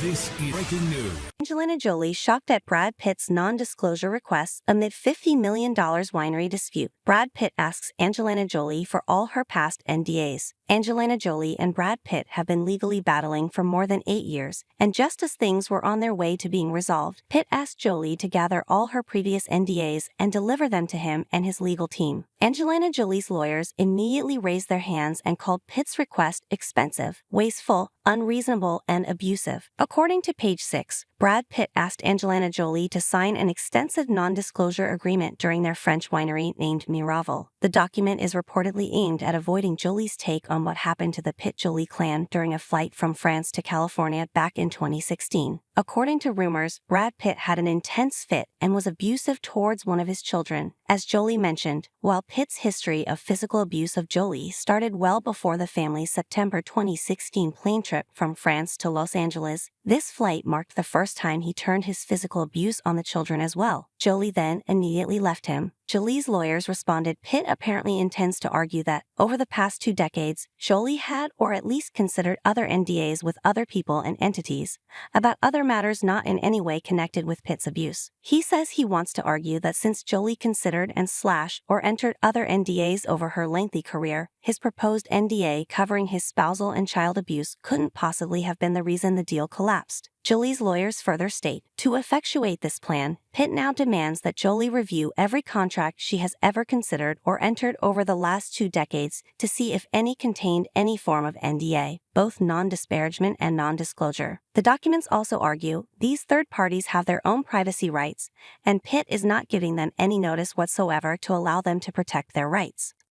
This is breaking news. Angelina Jolie shocked at Brad Pitt's non-disclosure requests amid $50 million winery dispute. Brad Pitt asks Angelina Jolie for all her past NDAs. Angelina Jolie and Brad Pitt have been legally battling for more than 8 years, and just as things were on their way to being resolved, Pitt asked Jolie to gather all her previous NDAs and deliver them to him and his legal team. Angelina Jolie's lawyers immediately raised their hands and called Pitt's request expensive, wasteful, unreasonable, and abusive. According to page 6, Brad Pitt asked Angelina Jolie to sign an extensive non-disclosure agreement during their French winery named Miraval. The document is reportedly aimed at avoiding Jolie's take on what happened to the Pitt-Jolie clan during a flight from France to California back in 2016. According to rumors, Brad Pitt had an intense fit and was abusive towards one of his children. As Jolie mentioned, while Pitt's history of physical abuse of Jolie started well before the family's September 2016 plane trip from France to Los Angeles, this flight marked the first time he turned his physical abuse on the children as well. Jolie then immediately left him. Jolie's lawyers responded Pitt apparently intends to argue that, over the past 2 decades, Jolie had or at least considered other NDAs with other people and entities about other matters not in any way connected with Pitt's abuse. He says he wants to argue that since Jolie considered and or entered other NDAs over her lengthy career, his proposed NDA covering his spousal and child abuse couldn't possibly have been the reason the deal collapsed. Jolie's lawyers further state, to effectuate this plan, Pitt now demands that Jolie review every contract she has ever considered or entered over the last 2 decades to see if any contained any form of NDA, both non-disparagement and non-disclosure. The documents also argue these third parties have their own privacy rights, and Pitt is not giving them any notice whatsoever to allow them to protect their rights.